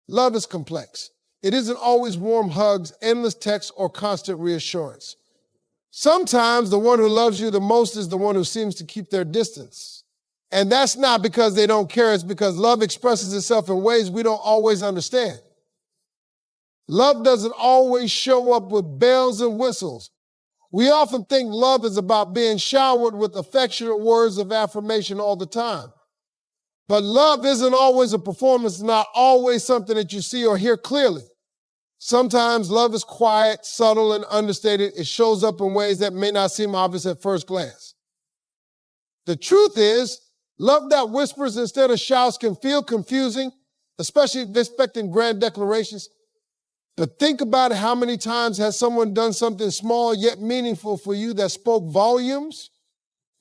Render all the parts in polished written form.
Love is complex. It isn't always warm hugs, endless texts, or constant reassurance. Sometimes the one who loves you the most is the one who seems to keep their distance. And that's not because they don't care, it's because love expresses itself in ways we don't always understand. Love doesn't always show up with bells and whistles. We often think love is about being showered with affectionate words of affirmation all the time. But love isn't always a performance, it's not always something that you see or hear clearly. Sometimes love is quiet, subtle, and understated. It shows up in ways that may not seem obvious at first glance. The truth is, love that whispers instead of shouts can feel confusing, especially if expecting grand declarations. But think about how many times has someone done something small yet meaningful for you that spoke volumes?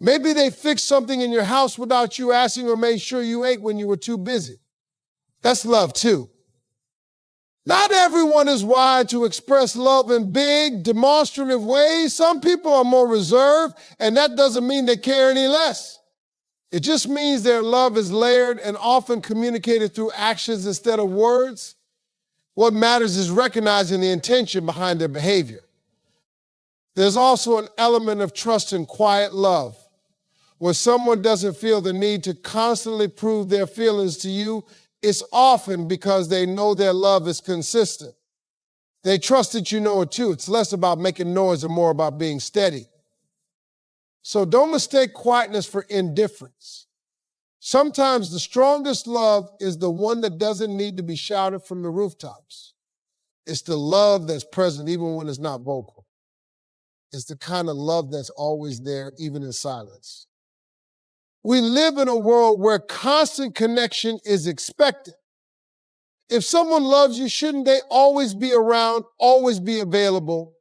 Maybe they fixed something in your house without you asking or made sure you ate when you were too busy. That's love too. Not everyone is wired to express love in big, demonstrative ways. Some people are more reserved, and that doesn't mean they care any less. It just means their love is layered and often communicated through actions instead of words. What matters is recognizing the intention behind their behavior. There's also an element of trust and quiet love, where someone doesn't feel the need to constantly prove their feelings to you. It's often because they know their love is consistent. They trust that you know it too. It's less about making noise and more about being steady. So don't mistake quietness for indifference. Sometimes the strongest love is the one that doesn't need to be shouted from the rooftops. It's the love that's present even when it's not vocal. It's the kind of love that's always there, even in silence. We live in a world where constant connection is expected. If someone loves you, shouldn't they always be around, always be available?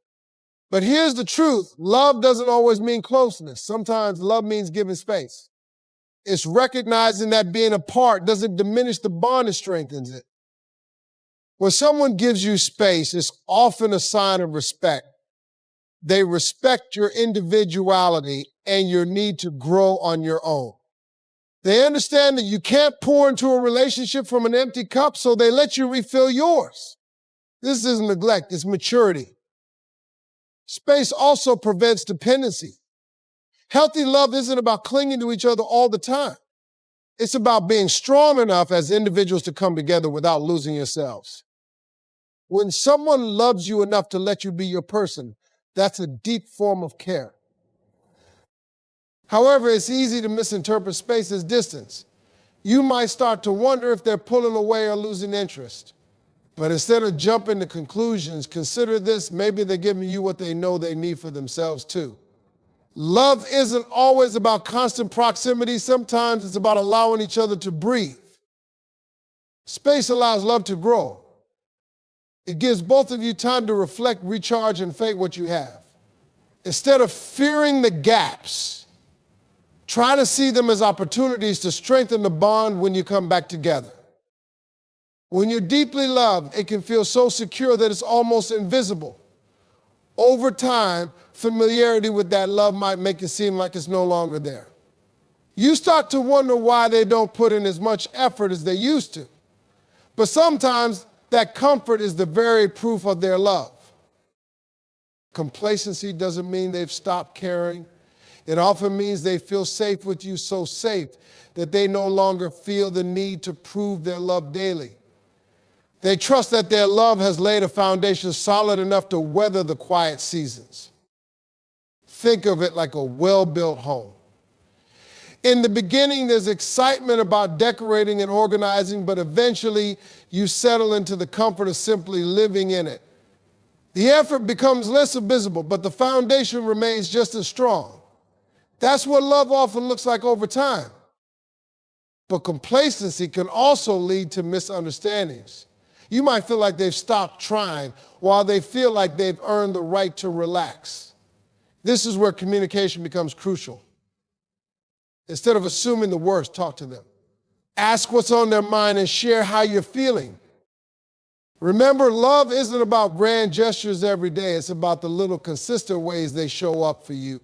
But here's the truth. Love doesn't always mean closeness. Sometimes love means giving space. It's recognizing that being apart doesn't diminish the bond, it strengthens it. When someone gives you space, it's often a sign of respect. They respect your individuality and your need to grow on your own. They understand that you can't pour into a relationship from an empty cup, so they let you refill yours. This isn't neglect, it's maturity. Space also prevents dependency. Healthy love isn't about clinging to each other all the time. It's about being strong enough as individuals to come together without losing yourselves. When someone loves you enough to let you be your person, that's a deep form of care. However, it's easy to misinterpret space as distance. You might start to wonder if they're pulling away or losing interest. But instead of jumping to conclusions, consider this: maybe they're giving you what they know they need for themselves too. Love isn't always about constant proximity. Sometimes it's about allowing each other to breathe. Space allows love to grow. It gives both of you time to reflect, recharge, and fake what you have. Instead of fearing the gaps, try to see them as opportunities to strengthen the bond when you come back together. When you're deeply loved, it can feel so secure that it's almost invisible. Over time, familiarity with that love might make it seem like it's no longer there. You start to wonder why they don't put in as much effort as they used to. But sometimes that comfort is the very proof of their love. Complacency doesn't mean they've stopped caring. It often means they feel safe with you, so safe that they no longer feel the need to prove their love daily. They trust that their love has laid a foundation solid enough to weather the quiet seasons. Think of it like a well-built home. In the beginning, there's excitement about decorating and organizing, but eventually you settle into the comfort of simply living in it. The effort becomes less visible, but the foundation remains just as strong. That's what love often looks like over time. But complacency can also lead to misunderstandings. You might feel like they've stopped trying while they feel like they've earned the right to relax. This is where communication becomes crucial. Instead of assuming the worst, talk to them. Ask what's on their mind and share how you're feeling. Remember, love isn't about grand gestures every day. It's about the little consistent ways they show up for you,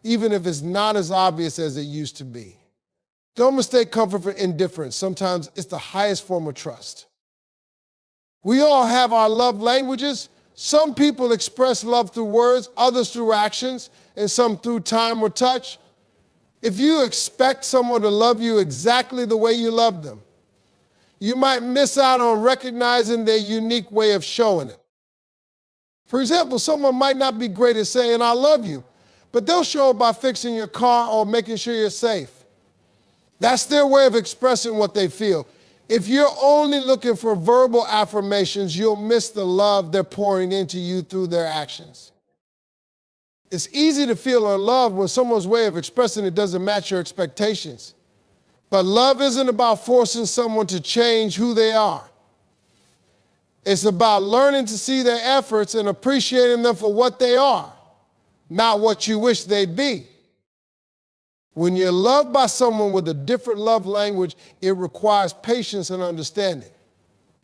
even if it's not as obvious as it used to be. Don't mistake comfort for indifference. Sometimes it's the highest form of trust. We all have our love languages. Some people express love through words, others through actions, and some through time or touch. If you expect someone to love you exactly the way you love them, you might miss out on recognizing their unique way of showing it. For example, someone might not be great at saying, "I love you," but they'll show it by fixing your car or making sure you're safe. That's their way of expressing what they feel. If you're only looking for verbal affirmations, you'll miss the love they're pouring into you through their actions. It's easy to feel unloved when someone's way of expressing it doesn't match your expectations. But love isn't about forcing someone to change who they are. It's about learning to see their efforts and appreciating them for what they are, not what you wish they'd be. When you're loved by someone with a different love language, it requires patience and understanding.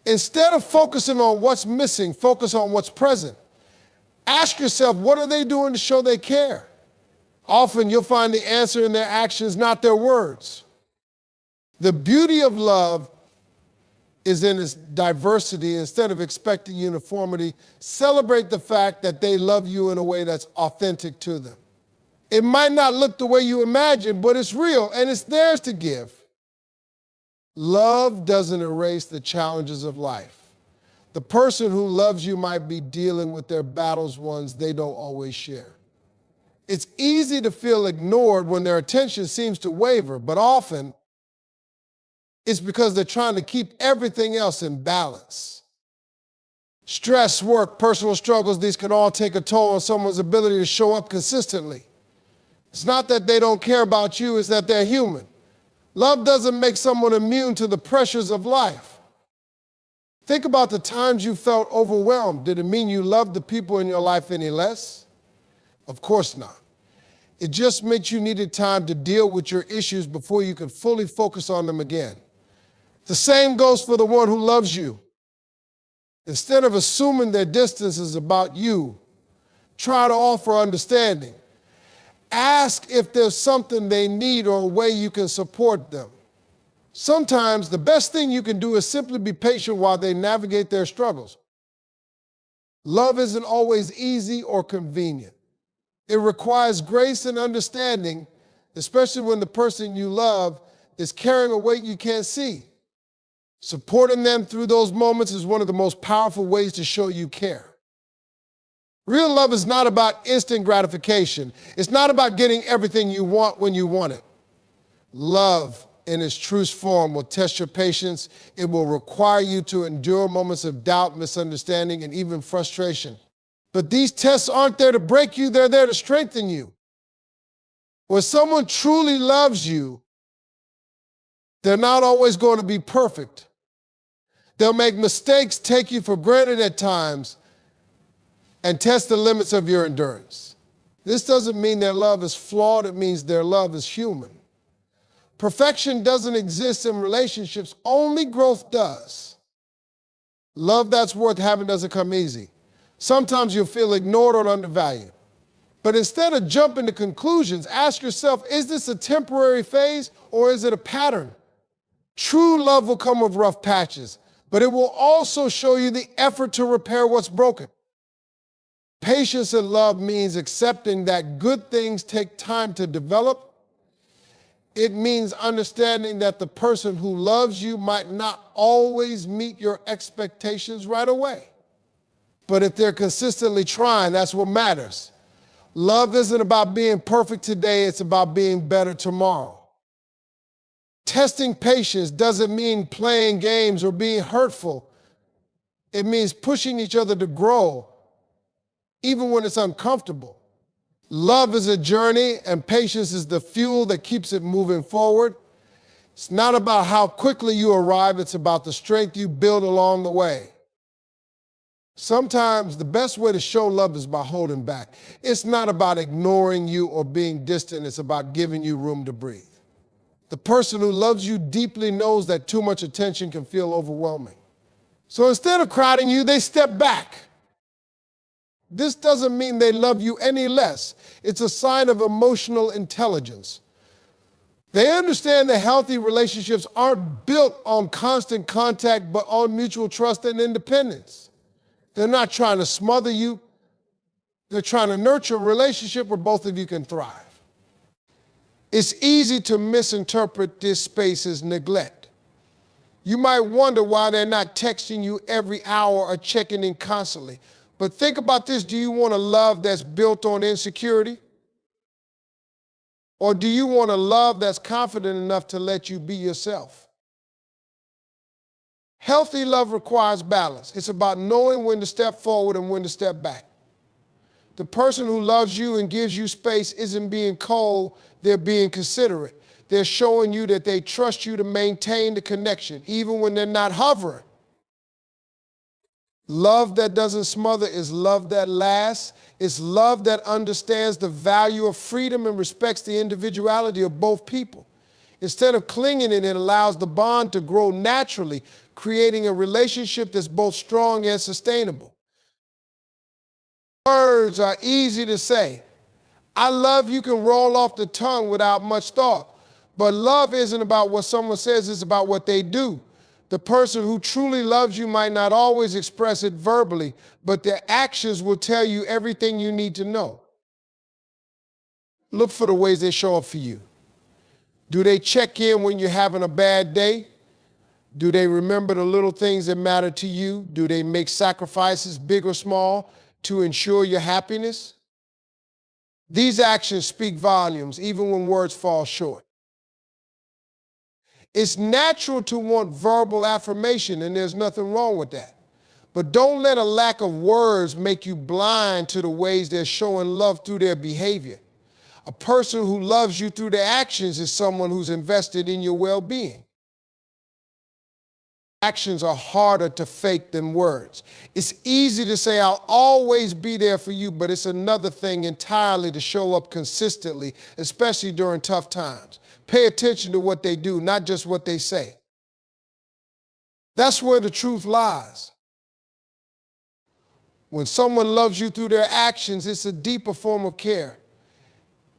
Instead of focusing on what's missing, focus on what's present. Ask yourself, what are they doing to show they care? Often you'll find the answer in their actions, not their words. The beauty of love is in its diversity. Instead of expecting uniformity, celebrate the fact that they love you in a way that's authentic to them. It might not look the way you imagine, but it's real and it's theirs to give. Love doesn't erase the challenges of life. The person who loves you might be dealing with their battles, ones they don't always share. It's easy to feel ignored when their attention seems to waver, but often it's because they're trying to keep everything else in balance. Stress, work, personal struggles, these can all take a toll on someone's ability to show up consistently. It's not that they don't care about you, it's that they're human. Love doesn't make someone immune to the pressures of life. Think about the times you felt overwhelmed. Did it mean you loved the people in your life any less? Of course not. It just meant you needed time to deal with your issues before you could fully focus on them again. The same goes for the one who loves you. Instead of assuming their distance is about you, try to offer understanding. Ask if there's something they need or a way you can support them. Sometimes the best thing you can do is simply be patient while they navigate their struggles. Love isn't always easy or convenient. It requires grace and understanding, especially when the person you love is carrying a weight you can't see. Supporting them through those moments is one of the most powerful ways to show you care. Real love is not about instant gratification. It's not about getting everything you want when you want it. Love, in its truest form, will test your patience. It will require you to endure moments of doubt, misunderstanding, and even frustration. But these tests aren't there to break you, they're there to strengthen you. When someone truly loves you, they're not always going to be perfect. They'll make mistakes, take you for granted at times, and test the limits of your endurance. This doesn't mean their love is flawed, it means their love is human. Perfection doesn't exist in relationships, only growth does. Love that's worth having doesn't come easy. Sometimes you'll feel ignored or undervalued. But instead of jumping to conclusions, ask yourself, is this a temporary phase or is it a pattern? True love will come with rough patches, but it will also show you the effort to repair what's broken. Patience in love means accepting that good things take time to develop. It means understanding that the person who loves you might not always meet your expectations right away. But if they're consistently trying, that's what matters. Love isn't about being perfect today, it's about being better tomorrow. Testing patience doesn't mean playing games or being hurtful. It means pushing each other to grow, even when it's uncomfortable. Love is a journey, and patience is the fuel that keeps it moving forward. It's not about how quickly you arrive, it's about the strength you build along the way. Sometimes the best way to show love is by holding back. It's not about ignoring you or being distant, it's about giving you room to breathe. The person who loves you deeply knows that too much attention can feel overwhelming. So instead of crowding you, they step back. This doesn't mean they love you any less. It's a sign of emotional intelligence. They understand that healthy relationships aren't built on constant contact, but on mutual trust and independence. They're not trying to smother you. They're trying to nurture a relationship where both of you can thrive. It's easy to misinterpret this space as neglect. You might wonder why they're not texting you every hour or checking in constantly. But think about this. Do you want a love that's built on insecurity? Or do you want a love that's confident enough to let you be yourself? Healthy love requires balance. It's about knowing when to step forward and when to step back. The person who loves you and gives you space isn't being cold, they're being considerate. They're showing you that they trust you to maintain the connection, even when they're not hovering. Love that doesn't smother is love that lasts. It's love that understands the value of freedom and respects the individuality of both people. Instead of clinging, it allows the bond to grow naturally, creating a relationship that's both strong and sustainable. Words are easy to say. I love you can roll off the tongue without much thought. But love isn't about what someone says, it's about what they do. The person who truly loves you might not always express it verbally, but their actions will tell you everything you need to know. Look for the ways they show up for you. Do they check in when you're having a bad day? Do they remember the little things that matter to you? Do they make sacrifices, big or small, to ensure your happiness? These actions speak volumes, even when words fall short. It's natural to want verbal affirmation, and there's nothing wrong with that. But don't let a lack of words make you blind to the ways they're showing love through their behavior. A person who loves you through their actions is someone who's invested in your well-being. Actions are harder to fake than words. It's easy to say, I'll always be there for you, but it's another thing entirely to show up consistently, especially during tough times. Pay attention to what they do, not just what they say. That's where the truth lies. When someone loves you through their actions, it's a deeper form of care.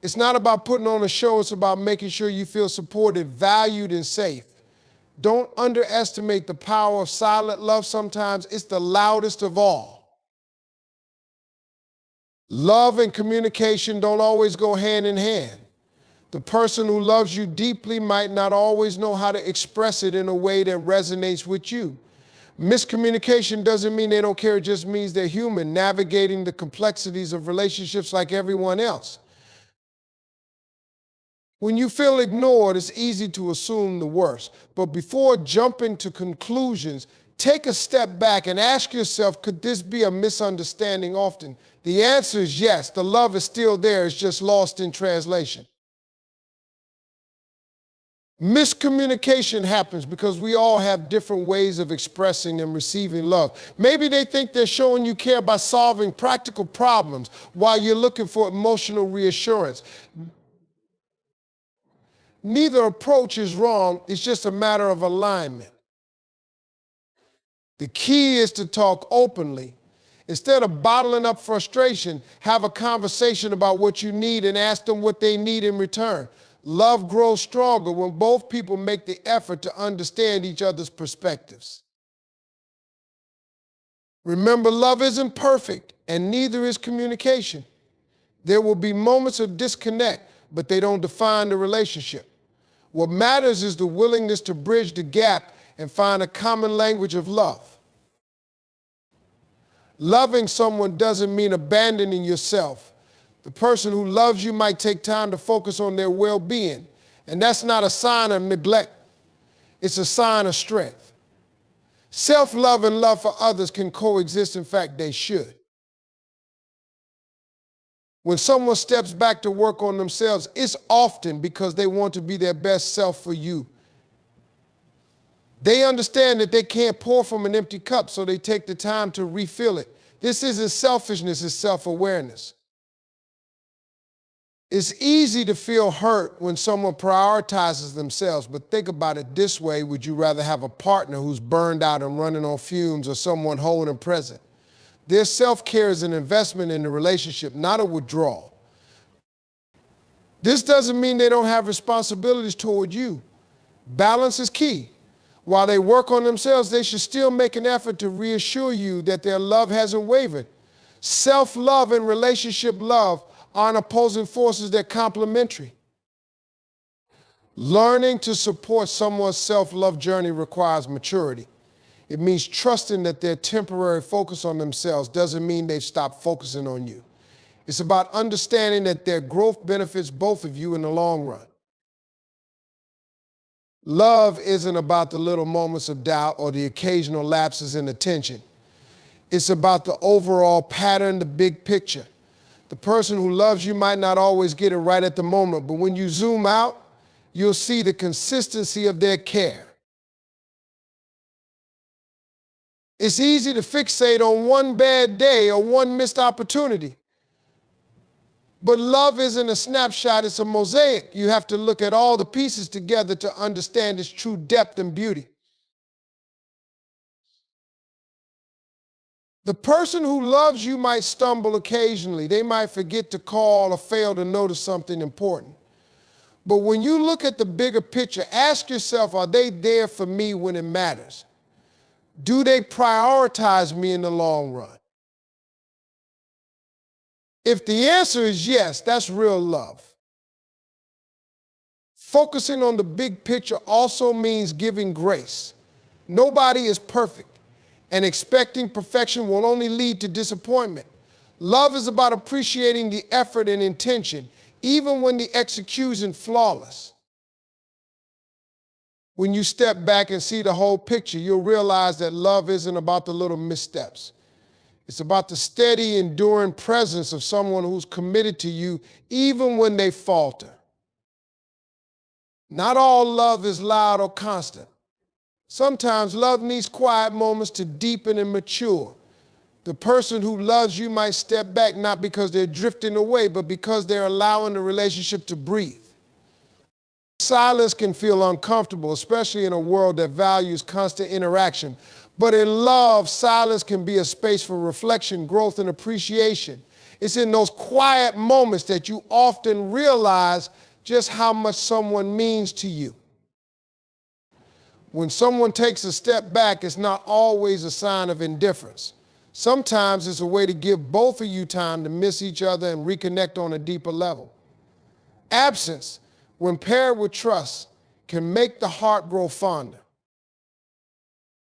It's not about putting on a show, it's about making sure you feel supported, valued, and safe. Don't underestimate the power of silent love. Sometimes it's the loudest of all. Love and communication don't always go hand in hand. The person who loves you deeply might not always know how to express it in a way that resonates with you. Miscommunication doesn't mean they don't care, it just means they're human, navigating the complexities of relationships like everyone else. When you feel ignored, it's easy to assume the worst. But before jumping to conclusions, take a step back and ask yourself, could this be a misunderstanding often? The answer is yes, the love is still there, it's just lost in translation. Miscommunication happens because we all have different ways of expressing and receiving love. Maybe they think they're showing you care by solving practical problems while you're looking for emotional reassurance. Neither approach is wrong, it's just a matter of alignment. The key is to talk openly. Instead of bottling up frustration, have a conversation about what you need and ask them what they need in return. Love grows stronger when both people make the effort to understand each other's perspectives. Remember, love isn't perfect, and neither is communication. There will be moments of disconnect, but they don't define the relationship. What matters is the willingness to bridge the gap and find a common language of love. Loving someone doesn't mean abandoning yourself. The person who loves you might take time to focus on their well-being, and that's not a sign of neglect. It's a sign of strength. Self-love and love for others can coexist. In fact, they should. When someone steps back to work on themselves, it's often because they want to be their best self for you. They understand that they can't pour from an empty cup, so they take the time to refill it. This isn't selfishness, it's self-awareness. It's easy to feel hurt when someone prioritizes themselves, but think about it this way. Would you rather have a partner who's burned out and running on fumes or someone whole and present? Their self-care is an investment in the relationship, not a withdrawal. This doesn't mean they don't have responsibilities toward you. Balance is key. While they work on themselves, they should still make an effort to reassure you that their love hasn't wavered. Self-love and relationship love aren't opposing forces, they're complementary. Learning to support someone's self-love journey requires maturity. It means trusting that their temporary focus on themselves doesn't mean they've stopped focusing on you. It's about understanding that their growth benefits both of you in the long run. Love isn't about the little moments of doubt or the occasional lapses in attention. It's about the overall pattern, the big picture. The person who loves you might not always get it right at the moment, but when you zoom out, you'll see the consistency of their care. It's easy to fixate on one bad day or one missed opportunity. But love isn't a snapshot, it's a mosaic. You have to look at all the pieces together to understand its true depth and beauty. The person who loves you might stumble occasionally. They might forget to call or fail to notice something important. But when you look at the bigger picture, ask yourself, are they there for me when it matters? Do they prioritize me in the long run? If the answer is yes, that's real love. Focusing on the big picture also means giving grace. Nobody is perfect, and expecting perfection will only lead to disappointment. Love is about appreciating the effort and intention, even when the execution is flawless. When you step back and see the whole picture, you'll realize that love isn't about the little missteps. It's about the steady, enduring presence of someone who's committed to you even when they falter. Not all love is loud or constant. Sometimes love needs quiet moments to deepen and mature. The person who loves you might step back not because they're drifting away, but because they're allowing the relationship to breathe. Silence can feel uncomfortable, especially in a world that values constant interaction. But in love, silence can be a space for reflection, growth, and appreciation. It's in those quiet moments that you often realize just how much someone means to you. When someone takes a step back, it's not always a sign of indifference. Sometimes it's a way to give both of you time to miss each other and reconnect on a deeper level. Absence, when paired with trust, can make the heart grow fonder.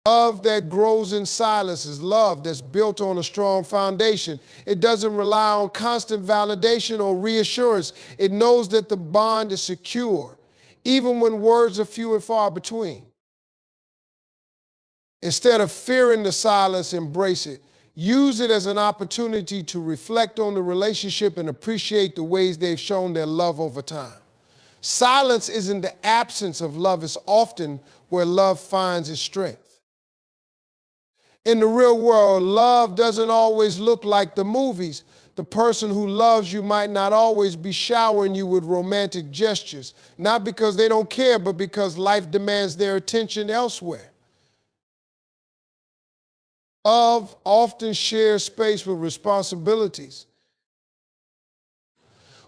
Love that grows in silence is love that's built on a strong foundation. It doesn't rely on constant validation or reassurance. It knows that the bond is secure, even when words are few and far between. Instead of fearing the silence, embrace it. Use it as an opportunity to reflect on the relationship and appreciate the ways they've shown their love over time. Silence isn't the absence of love, it's often where love finds its strength. In the real world, love doesn't always look like the movies. The person who loves you might not always be showering you with romantic gestures, not because they don't care, but because life demands their attention elsewhere. Love often shares space with responsibilities.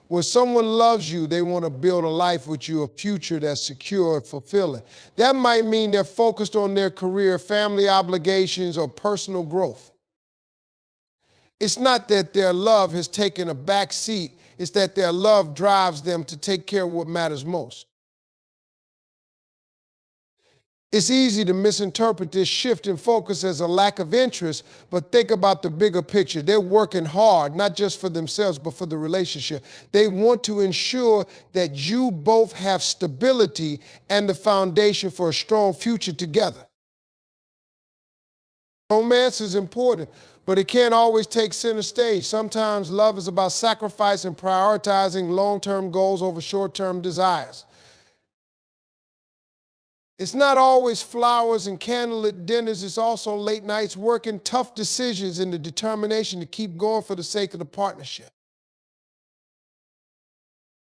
When someone loves you, they want to build a life with you, a future that's secure and fulfilling. That might mean they're focused on their career, family obligations, or personal growth. It's not that their love has taken a back seat, it's that their love drives them to take care of what matters most. It's easy to misinterpret this shift in focus as a lack of interest, but think about the bigger picture. They're working hard, not just for themselves, but for the relationship. They want to ensure that you both have stability and the foundation for a strong future together. Romance is important, but it can't always take center stage. Sometimes love is about sacrifice and prioritizing long-term goals over short-term desires. It's not always flowers and candlelit dinners. It's also late nights working, tough decisions, and the determination to keep going for the sake of the partnership.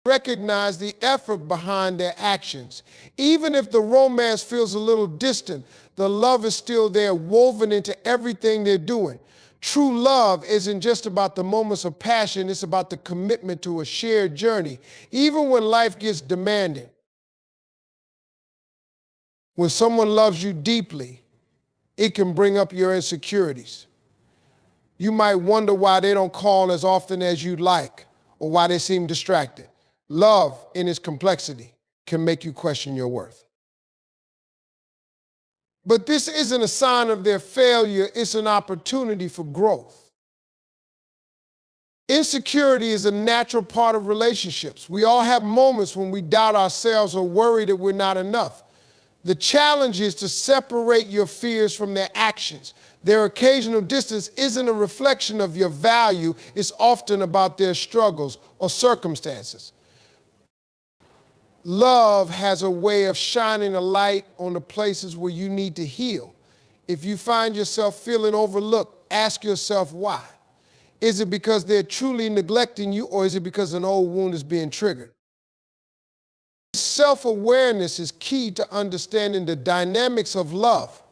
Recognize the effort behind their actions. Even if the romance feels a little distant, the love is still there, woven into everything they're doing. True love isn't just about the moments of passion, it's about the commitment to a shared journey, even when life gets demanding. When someone loves you deeply, it can bring up your insecurities. You might wonder why they don't call as often as you'd like, or why they seem distracted. Love, in its complexity, can make you question your worth. But this isn't a sign of their failure, it's an opportunity for growth. Insecurity is a natural part of relationships. We all have moments when we doubt ourselves or worry that we're not enough. The challenge is to separate your fears from their actions. Their occasional distance isn't a reflection of your value, it's often about their struggles or circumstances. Love has a way of shining a light on the places where you need to heal. If you find yourself feeling overlooked, ask yourself why. Is it because they're truly neglecting you, or is it because an old wound is being triggered? Self-awareness is key to understanding the dynamics of love.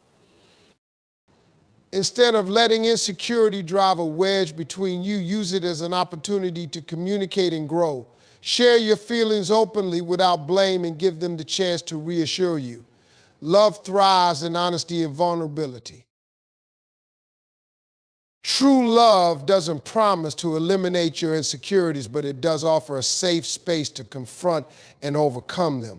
Instead of letting insecurity drive a wedge between you, use it as an opportunity to communicate and grow. Share your feelings openly without blame and give them the chance to reassure you. Love thrives in honesty and vulnerability. True love doesn't promise to eliminate your insecurities, but it does offer a safe space to confront and overcome them.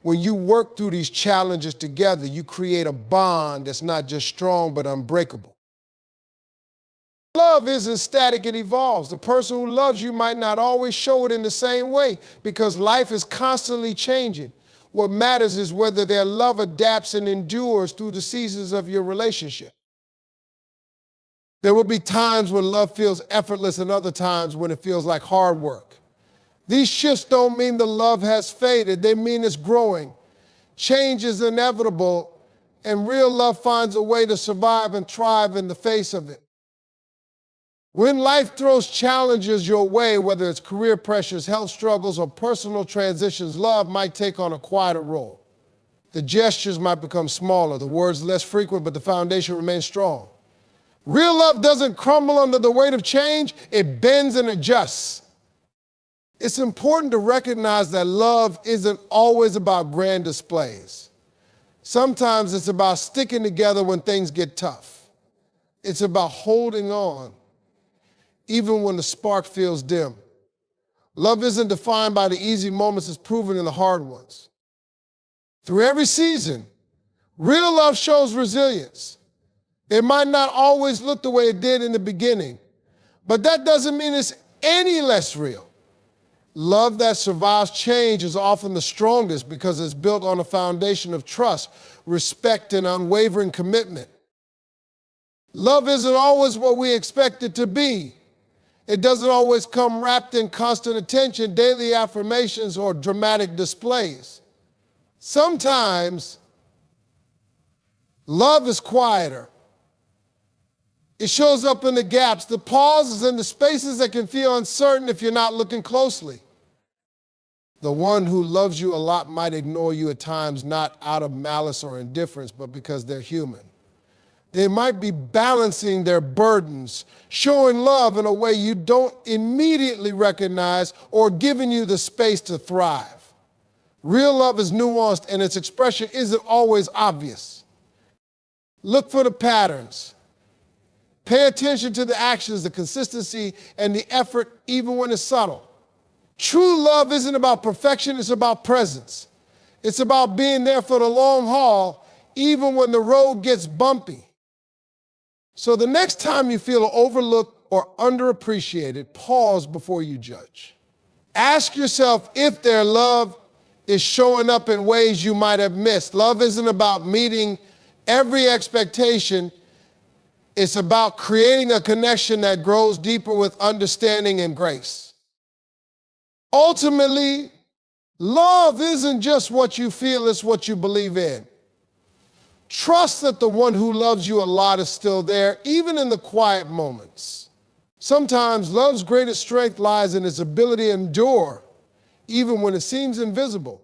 When you work through these challenges together, you create a bond that's not just strong, but unbreakable. Love isn't static, it evolves. The person who loves you might not always show it in the same way because life is constantly changing. What matters is whether their love adapts and endures through the seasons of your relationship. There will be times when love feels effortless and other times when it feels like hard work. These shifts don't mean the love has faded, they mean it's growing. Change is inevitable, and real love finds a way to survive and thrive in the face of it. When life throws challenges your way, whether it's career pressures, health struggles, or personal transitions, love might take on a quieter role. The gestures might become smaller, the words less frequent, but the foundation remains strong. Real love doesn't crumble under the weight of change, it bends and adjusts. It's important to recognize that love isn't always about grand displays. Sometimes it's about sticking together when things get tough. It's about holding on, even when the spark feels dim. Love isn't defined by the easy moments, it's proven in the hard ones. Through every season, real love shows resilience. It might not always look the way it did in the beginning, but that doesn't mean it's any less real. Love that survives change is often the strongest because it's built on a foundation of trust, respect, and unwavering commitment. Love isn't always what we expect it to be. It doesn't always come wrapped in constant attention, daily affirmations, or dramatic displays. Sometimes, love is quieter. It shows up in the gaps, the pauses, and the spaces that can feel uncertain if you're not looking closely. The one who loves you a lot might ignore you at times, not out of malice or indifference, but because they're human. They might be balancing their burdens, showing love in a way you don't immediately recognize, or giving you the space to thrive. Real love is nuanced and its expression isn't always obvious. Look for the patterns. Pay attention to the actions, the consistency, and the effort, even when it's subtle. True love isn't about perfection, it's about presence. It's about being there for the long haul, even when the road gets bumpy. So the next time you feel overlooked or underappreciated, pause before you judge. Ask yourself if their love is showing up in ways you might have missed. Love isn't about meeting every expectation. It's about creating a connection that grows deeper with understanding and grace. Ultimately, love isn't just what you feel, it's what you believe in. Trust that the one who loves you a lot is still there, even in the quiet moments. Sometimes love's greatest strength lies in its ability to endure, even when it seems invisible.